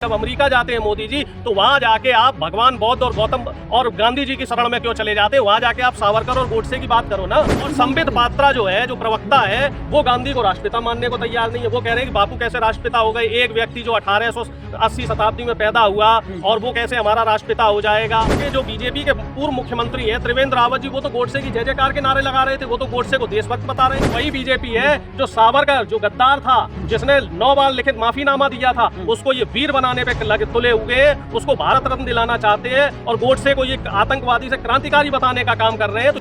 जब अमेरिका जाते हैं मोदी जी तो वहां जाके आप भगवान बौद्ध और गौतम और गांधी जी की शरण में क्यों चले जाते हैं? वहां जाके आप सावरकर और गोडसे की बात करो ना। और संबित पात्रा जो है, जो प्रवक्ता है, वो गांधी को राष्ट्रपिता मानने को तैयार नहीं है। वो कह रहे हैं कि बापू कैसे राष्ट्रपिता हो गए, एक व्यक्ति जो 1880 शताब्दी में पैदा हुआ और वो कैसे हमारा राष्ट्रपिता हो जाएगा। ये जो बीजेपी के पूर्व मुख्यमंत्री है त्रिवेंद्र रावत जी, वो तो गोडसे की जय जयकार के नारे लगा रहे थे। वो तो गोडसे को देशभक्त बता रहे हैं। वही बीजेपी है जो सावरकर, जो गद्दार था, जिसने 9 बार लिखित माफीनामा दिया था, उसको ये वीर बनाने पे लगे तुले हुए, उसको भारत रत्न दिलाना चाहते हैं और गोडसे को ये आतंकवादी से क्रांतिकारी बताने का काम कर रहे हैं।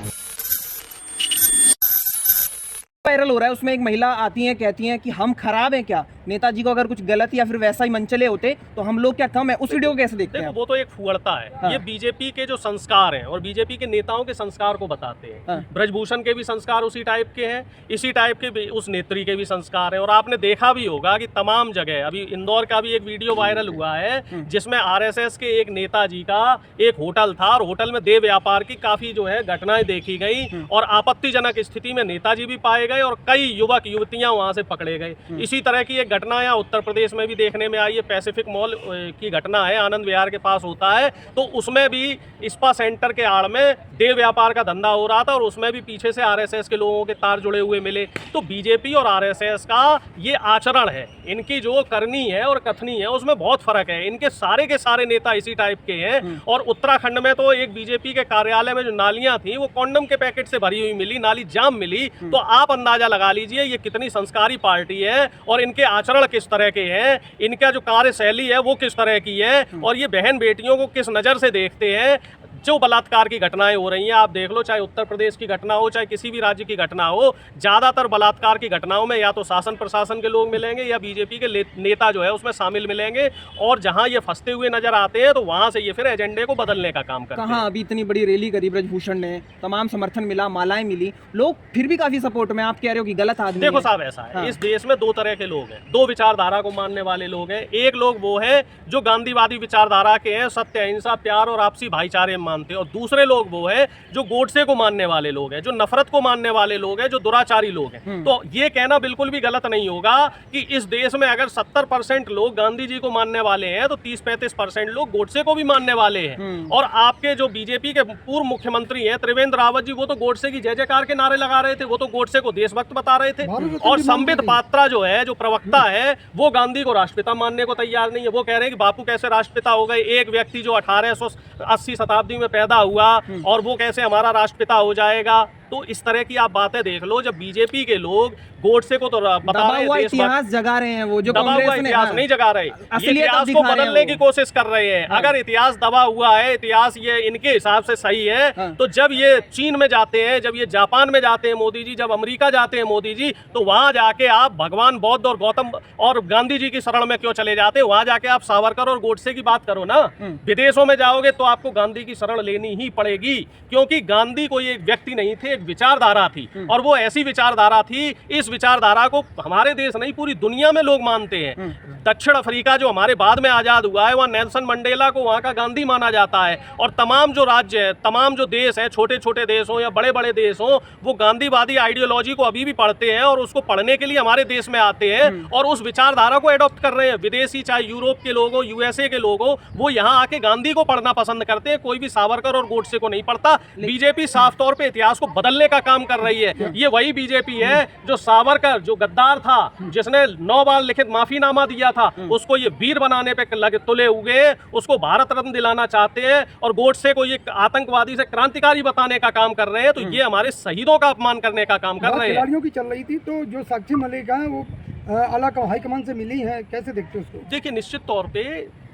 वायरल हो रहा है, उसमें एक महिला आती हैं, कहती हैं कि हम खराब हैं क्या, नेताजी को अगर कुछ गलत या फिर वैसा ही मनचले होते तो हम लोग क्या कम है। उस वीडियो को कैसे देखते हैं? वो तो एक फुहड़ता है। हाँ। ये बीजेपी के जो संस्कार हैं और बीजेपी के नेताओं के संस्कार को बताते हैं। हाँ। ब्रजभूषण के भी संस्कार उसी टाइप के हैं, इसी टाइप के उस नेत्री के भी संस्कार हैं। और आपने देखा भी होगा कि तमाम जगह, अभी इंदौर का भी एक वीडियो वायरल हुआ है जिसमें आरएसएस के एक नेताजी का एक होटल था और होटल में देह व्यापार की काफी जो है घटनाएं देखी गई और आपत्तिजनक स्थिति में नेताजी भी पाए गए और कई युवक युवतियां वहां से पकड़े गए। इसी तरह की एक घटना यहाँ उत्तर प्रदेश में भी देखने में आई है। पैसिफिक मॉल की घटना है, आनंद विहार के पास होता है, तो उसमें भी स्पा सेंटर के आड़ में देह व्यापार का धंधा हो रहा था और उसमें भी पीछे से आरएसएस के लोगों के तार जुड़े हुए मिले। तो बीजेपी और आरएसएस का ये आचरण है, इनकी जो करनी है और कथनी है उसमें बहुत फर्क है। इनके सारे के सारे नेता इसी टाइप के हैं। और उत्तराखंड में तो एक बीजेपी के कार्यालय में जो नालियां थी वो कॉन्डम के पैकेट से भरी हुई मिली, नाली जाम मिली। तो आप अंदाजा लगा लीजिए ये कितनी संस्कारी पार्टी है और इनके आचरण किस तरह के हैं, इनका जो कार्यशैली है वो किस तरह की है और ये बहन बेटियों को किस नज़र से देखते हैं। जो बलात्कार की घटनाएं हो रही हैं आप देख लो, चाहे उत्तर प्रदेश की घटना हो चाहे किसी भी राज्य की घटना हो, ज़्यादातर बलात्कार की घटनाओं में या तो शासन प्रशासन के लोग मिलेंगे या बीजेपी के नेता जो है उसमें शामिल मिलेंगे। और जहां ये फंसते हुए नजर आते हैं तो वहां से ये फिर एजेंडे को बदलने का काम करते हैं। कहाँ अभी इतनी बड़ी रैली करी ब्रजभूषण ने, तमाम समर्थन मिला, मालाएं मिली, लोग फिर भी काफी सपोर्ट में। आप कह रहे हो कि गलत आदमी देखो साहब, ऐसा है, इस देश में दो तरह के लोग हैं, दो विचारधारा को मानने वाले लोग हैं। एक लोग वो है जो गांधीवादी विचारधारा के हैं, सत्य अहिंसा प्यार और आपसी भाईचारे मानते हैं। और दूसरे लोग वो है जो गोडसे को मानने वाले लोग हैं, जो नफरत को मानने वाले लोग हैं, जो दुराचारी लोग हैं। तो ये कहना बिल्कुल भी गलत नहीं होगा कि इस देश में अगर 70% लोग गांधी जी को मानने वाले हैं तो 30-35% लोग गोडसे को भी मानने वाले हैं। और आपके जो बीजेपी के पूर्व मुख्यमंत्री हैं त्रिवेंद्र रावत जी, वो तो गोडसे की जय जयकार के नारे लगा रहे थे, वो तो गोडसे को देशभक्त बता रहे थे। और संबित पात्रा जो है, जो प्रवक्ता है, वो गांधी को राष्ट्रपिता मानने को तैयार नहीं है। वो कह रहे हैं कि बापू कैसे राष्ट्रपिता हो गए, एक व्यक्ति जो 1880 शताब्दी में पैदा हुआ और वो कैसे हमारा राष्ट्रपिता हो जाएगा। तो इस तरह की आप बातें देख लो। जब बीजेपी के लोग गोडसे को तो बता रहे हैं, इतिहास जगा रहे हैं, वो जो दबा हुआ इतिहास नहीं जगा रहे, इतिहास को बदलने की कोशिश कर रहे हैं। अगर इतिहास दबा हुआ है, इतिहास ये इनके हिसाब से सही है, तो जब ये चीन में जाते हैं, जब ये जापान में जाते हैं मोदी जी, जब अमेरिका जाते हैं मोदी जी, तो वहां जाके आप भगवान बौद्ध और गौतम और गांधी जी की शरण में क्यों चले जाते हैं? वहां जाके आप सावरकर और गोडसे की बात करो ना। विदेशों में जाओगे तो आपको गांधी की शरण लेनी ही पड़ेगी, क्योंकि गांधी कोई एक व्यक्ति नहीं थे, एक विचारधारा थी। और वो ऐसी विचारधारा थी, इस विचारधारा को हमारे देश नहीं पूरी दुनिया में लोग मानते हैं। दक्षिण अफ्रीका जो हमारे बाद में आजाद हुआ है, वहाँ नेल्सन मंडेला को वहाँ का गांधी माना जाता है। और तमाम जो राज्य है, तमाम जो देश है, छोटे छोटे देश हो या बड़े बड़े देश हो, वो गांधीवादी आइडियोलॉजी को अभी भी पढ़ते हैं और उसको पढ़ने के लिए हमारे देश में आते हैं और उस विचारधारा को एडॉप्ट कर रहे हैं। विदेशी, चाहे यूरोप के लोग हो, यूएसए के लोग हो, वो यहाँ आके गांधी को पढ़ना पसंद करते हैं। कोई भी सावरकर और गोडसे को नहीं पढ़ता। बीजेपी साफ तौर पर इतिहास को बदलने का काम कर रही है। ये वही बीजेपी है जो सावरकर, जो गद्दार था, जिसने 9 बार लिखित माफीनामा दिया था, उसको ये वीर बनाने पे लगे तुले हुए, उसको भारत रत्न दिलाना चाहते हैं और गोडसे को ये आतंकवादी से क्रांतिकारी बताने का काम कर रहे हैं। तो ये हमारे शहीदों का अपमान करने का काम कर रहे हैं। खिलाड़ियों की चल रही थी, तो जो साक्षी मलिक है वो हाईकमान से मिली है, कैसे देखते हो उसको? देखिए, निश्चित तौर पे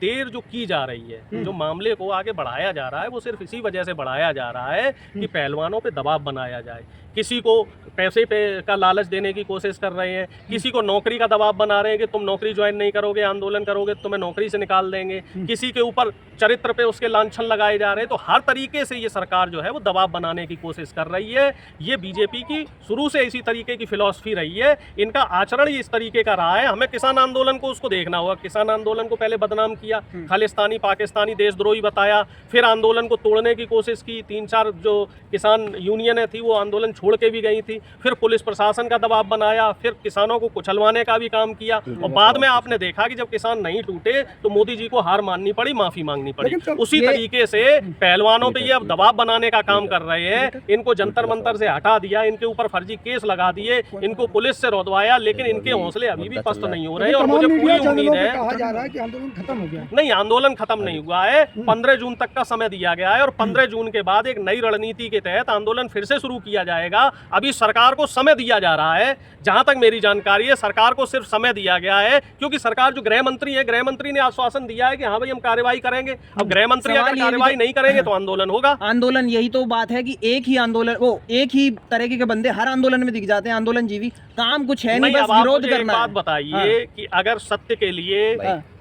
देर जो की जा रही है, जो मामले को आगे बढ़ाया जा रहा है, वो सिर्फ इसी वजह से बढ़ाया जा रहा है कि पहलवानों पे दबाव बनाया जाए। किसी को पैसे पे का लालच देने की कोशिश कर रहे हैं, किसी को नौकरी का दबाव बना रहे हैं कि तुम नौकरी ज्वाइन नहीं करोगे, आंदोलन करोगे तो तुम्हें नौकरी से निकाल देंगे। किसी के ऊपर चरित्र पे उसके लांछन लगाए जा रहे हैं। तो हर तरीके से ये सरकार जो है वो दबाव बनाने की कोशिश कर रही है। ये बीजेपी की शुरू से इसी तरीके की फिलॉसफी रही है, इनका आचरण ही इस तरीके का रहा है। हमें किसान आंदोलन को उसको देखना होगा। किसान आंदोलन को पहले बदनाम किया, खालिस्तानी पाकिस्तानी देशद्रोही बताया, फिर आंदोलन को तोड़ने की कोशिश की। 3-4 जो किसान यूनियनें थी वो आंदोलन छोड़ के भी गई थी, फिर पुलिस प्रशासन का दबाव बनाया, फिर किसानों को कुचलवाने का भी काम किया, और बाद में आपने देखा कि जब किसान नहीं टूटे तो मोदी जी को हार माननी पड़ी, माफी मांगनी पड़ी। उसी तरीके से पहलवानों पे ये अब दबाव बनाने का काम कर रहे हैं। इनको जंतर मंतर से हटा दिया, इनके ऊपर फर्जी केस लगा दिए, इनको पुलिस से रोकवाया, लेकिन इनके हौसले अभी भी पस्त नहीं हो रहे हैं। और मुझे पूरी उम्मीद है, कहा जा रहा है कि आंदोलन खत्म हो गया। नहीं, आंदोलन खत्म नहीं हुआ है। 15 जून तक का समय दिया गया है, और 15 जून के बाद एक नई रणनीति के तहत आंदोलन फिर से शुरू किया जाएगा। अभी सरकार को समय दिया जा रहा है, जहां तक मेरी जानकारी है सरकार को सिर्फ समय दिया गया है, क्योंकि सरकार जो गृह मंत्री है, गृह मंत्री ने आश्वासन दिया है कि हाँ भाई हम कार्रवाई करेंगे। अब गृह मंत्री अगर कार्रवाई नहीं करेंगे तो आंदोलन होगा। आंदोलन, यही तो बात है कि एक ही आंदोलन, वो एक ही तरह के बंदे हर आंदोलन में दिख जाते हैं, आंदोलन जीवी, काम कुछ है नहीं, बस अब आप विरोध मुझे एक करना बात है। बताइए कि अगर सत्य के लिए,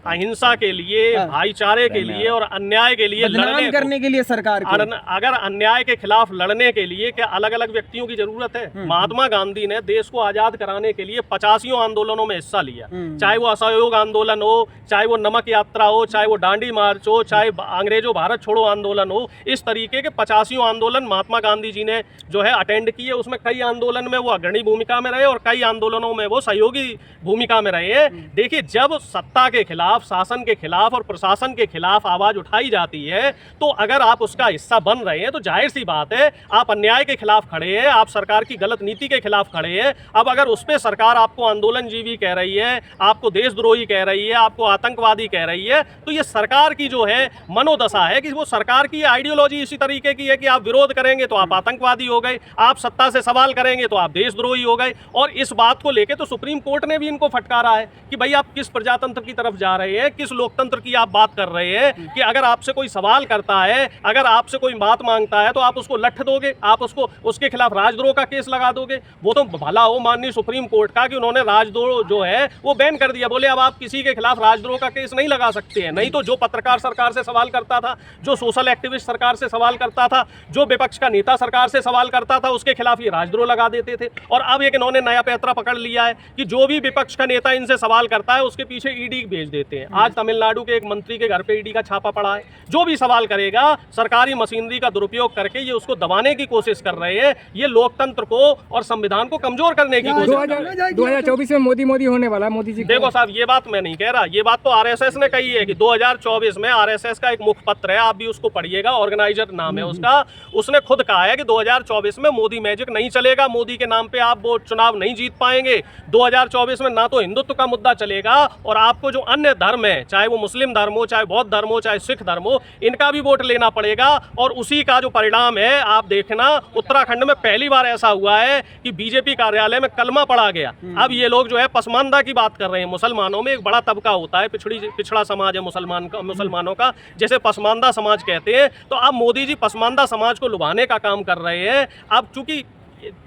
अहिंसा के लिए, भाईचारे के लिए और अन्याय के लिए बदनाम करने के लिए सरकार को, अगर अन्याय के खिलाफ लड़ने के लिए क्या अलग अलग व्यक्तियों की जरूरत है? महात्मा गांधी ने देश को आजाद कराने के लिए 85 आंदोलनों में हिस्सा लिया, चाहे वो असहयोग आंदोलन हो, चाहे वो नमक यात्रा हो, चाहे वो डांडी मार्च हो, चाहे अंग्रेजों भारत छोड़ो आंदोलन हो। इस तरीके के 85 आंदोलन महात्मा गांधी जी ने जो है अटेंड किए। उसमें कई आंदोलन में वो अग्रणी भूमिका में रहे और कई आंदोलनों में वो सहयोगी भूमिका में रहे हैं। देखिए, जब सत्ता के खिलाफ, शासन के खिलाफ और प्रशासन के खिलाफ आवाज उठाई जाती है, तो अगर आप उसका हिस्सा बन रहे हैं तो जाहिर सी बात है आप अन्याय के खिलाफ खड़े हैं, आप सरकार की गलत नीति के खिलाफ खड़े हैं। अब अगर उस पर सरकार आपको आंदोलन जीवी कह रही है, आपको देशद्रोही कह रही है, आपको आतंकवादी कह रही है, तो ये सरकार की जो है मनोदशा है कि वो सरकार की आइडियोलॉजी इसी तरीके की है कि आप विरोध करेंगे तो आप आतंकवादी हो गए, आप सत्ता से सवाल करेंगे तो आप देशद्रोही हो गए। और इस बात को लेकर तो सुप्रीम कोर्ट ने भी इनको फटकारा है कि भाई आप किस प्रजातंत्र की तरफ जा रहे हैं, किस लोकतंत्र की आप बात कर रहे हैं कि अगर आपसे कोई सवाल करता है, अगर आपसे कोई बात मांगता है तो आप उसको लठ दोगे, आप उसके खिलाफ राजद्रोह का केस लगा दोगे। वो तो भला हो माननीय सुप्रीम कोर्ट का कि उन्होंने राजद्रोह जो है वो बैन कर दिया, बोले अब आप किसी के खिलाफ राजद्रोह का केस नहीं लगा सकते हैं। नहीं तो जो पत्रकार सरकार से सवाल करता था, जो सोशल एक्टिविस्ट सरकार से सवाल करता था, जो विपक्ष का नेता सरकार से सवाल करता था, उसके खिलाफ ये राजद्रोह लगा देते थे। और अब एक इन्होंने नया पैंतरा पकड़ लिया है कि जो भी विपक्ष का नेता इनसे सवाल करता है उसके पीछे ईडी भेज देते हैं। आज तमिलनाडु के एक मंत्री के घर पे ईडी का छापा पड़ा है। जो भी सवाल करेगा सरकारी मशीनरी का दुरुपयोग करके ये उसको दबाने की कोशिश कर रहे हैं। ये लोकतंत्र को और संविधान को कमजोर करने की कोशिश कर रहे हैं। 2024 में मोदी होने वाला, मोदी जी। देखो साहब, ये बात मैं नहीं कह रहा, ये बात तो आरएसएस ने कही है कि 2024 में आरएसएस का एक मुखपत्र है, आप भी उसको पढ़िएगा, ऑर्गेनाइजर नाम है उसका। उसने खुद कहा है कि 2024 में मोदी मैजिक नहीं चलेगा, मोदी के नाम पे आप वो चुनाव नहीं जीत पाएंगे। 2024 में ना तो हिंदुत्व का मुद्दा चलेगा और आपको जो अन्य धर्म है, चाहे वो मुस्लिम धर्म हो, चाहे बौद्ध धर्म हो, चाहे सिख धर्म हो, इनका भी वोट लेना पड़ेगा। और उसी का जो परिणाम है आप देखना, उत्तराखंड में पहली बार ऐसा हुआ है कि बीजेपी कार्यालय में कलमा पढ़ा गया। अब ये लोग जो है पसमानदा की बात कर रहे हैं। मुसलमानों में एक बड़ा तबका होता है, पिछड़ा समाज है मुसलमानों का, जैसे पसमानदा समाज कहते हैं। तो अब मोदी जी पसमानदा समाज को लुभाने का काम कर रहे हैं। अब चूंकि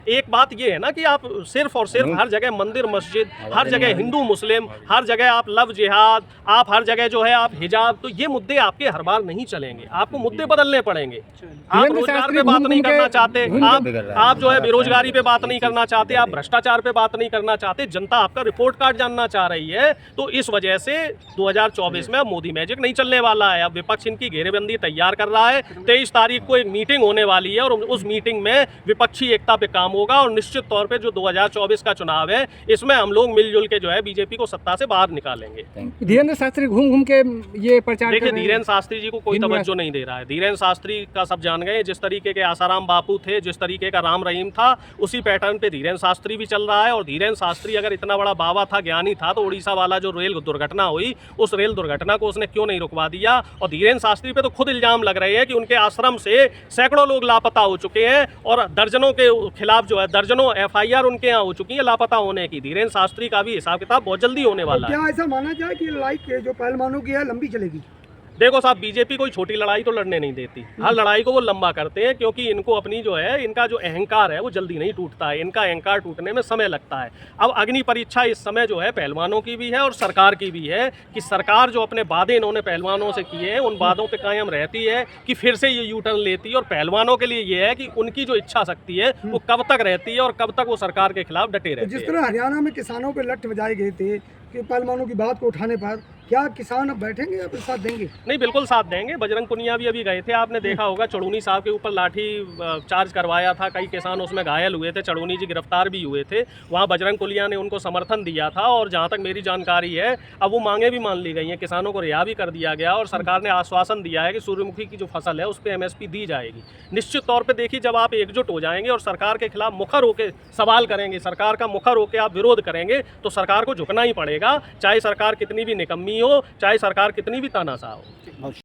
एक बात ये है ना कि आप सिर्फ और सिर्फ हर जगह मंदिर मस्जिद, हर जगह हिंदू मुस्लिम, हर जगह आप लव जिहाद, आप हर जगह जो है आप हिजाब, तो ये मुद्दे आपके हर बार नहीं चलेंगे, आपको मुद्दे बदलने पड़ेंगे। आप रोजगार पे बात नहीं करना चाहते, आप जो है बेरोजगारी पे बात नहीं करना चाहते, आप भ्रष्टाचार पे बात नहीं करना चाहते, जनता आपका रिपोर्ट कार्ड जानना चाह रही है। तो इस वजह से 2024 में अब मोदी मैजिक नहीं चलने वाला है। अब विपक्ष इनकी घेरेबंदी तैयार कर रहा है। 23 तारीख को एक मीटिंग होने वाली है और उस मीटिंग में विपक्षी एकता पे काम होगा और निश्चित तौर पे जो 2024 का चुनाव है इसमें हम लोग मिलजुल के जो है बीजेपी को सत्ता से बाहर निकालेंगे। धीरेन्द्र शास्त्री घूम के ये प्रचार, देखिए धीरेन्द्र शास्त्री जी को कोई तवज्जो नहीं दे रहा है। धीरेन्द्र शास्त्री का सब जान गए, जिस तरीके के आसाराम बापू थे, जिस तरीके का राम रहीम था, उसी पैटर्न पे धीरेन्द्र शास्त्री भी चल रहा है। और धीरेन्द्र शास्त्री अगर इतना बड़ा बाबा था, ज्ञानी था, तो उड़ीसा वाला जो रेल दुर्घटना हुई, उस रेल दुर्घटना को उसने क्यों नहीं रुकवा दिया। और धीरेन्द्र शास्त्री पे तो खुद इल्जाम लग रहे हैं कि उनके आश्रम से सैकड़ों लोग लापता हो चुके हैं और दर्जनों के खिलाफ जो है दर्जनों एफआईआर उनके यहाँ हो चुकी है लापता होने की। धीरेन्द्र शास्त्री का भी हिसाब किताब बहुत जल्दी होने वाला है। क्या ऐसा माना जाए कि लड़ाई जो पहलवानों की है लंबी चलेगी? देखो साहब, बीजेपी कोई छोटी लड़ाई तो लड़ने नहीं देती, हर लड़ाई को वो लंबा करते हैं, क्योंकि इनको अपनी जो है, इनका जो अहंकार है वो जल्दी नहीं टूटता है, इनका अहंकार टूटने में समय लगता है। अब अग्नि परीक्षा इस समय जो है पहलवानों की भी है और सरकार की भी है कि सरकार जो अपने वादे इन्होंने पहलवानों से किए हैं उन वादों पे कायम रहती है कि फिर से ये यू टर्न लेती है। और पहलवानों के लिए ये है कि उनकी जो इच्छा शक्ति है वो कब तक रहती है और कब तक वो सरकार के खिलाफ डटे रहते हैं। जिस तरह हरियाणा में किसानों पर लठ बजाए गए थे, कि पहलवानों की बात को उठाने पर क्या किसान अब बैठेंगे या फिर साथ देंगे? नहीं, बिल्कुल साथ देंगे। बजरंग पुनिया भी अभी गए थे, आपने देखा होगा चढ़ूनी साहब के ऊपर लाठी चार्ज करवाया था, कई किसान उसमें घायल हुए थे, चढ़ूनी जी गिरफ्तार भी हुए थे। वहाँ बजरंग पुनिया ने उनको समर्थन दिया था और जहाँ तक मेरी जानकारी है अब वो मांगे भी मान ली गई हैं, किसानों को रिहा भी कर दिया गया और सरकार ने आश्वासन दिया है कि सूर्यमुखी की जो फसल है उस पर MSP दी जाएगी। निश्चित तौर पर देखिए, जब आप एकजुट हो जाएंगे और सरकार के खिलाफ मुखर होकर सवाल करेंगे, सरकार का मुखर होकर आप विरोध करेंगे तो सरकार को झुकना ही पड़ेगा, चाहे सरकार कितनी भी निकम्मी हो, चाहे सरकार कितनी भी तानाशाह हो।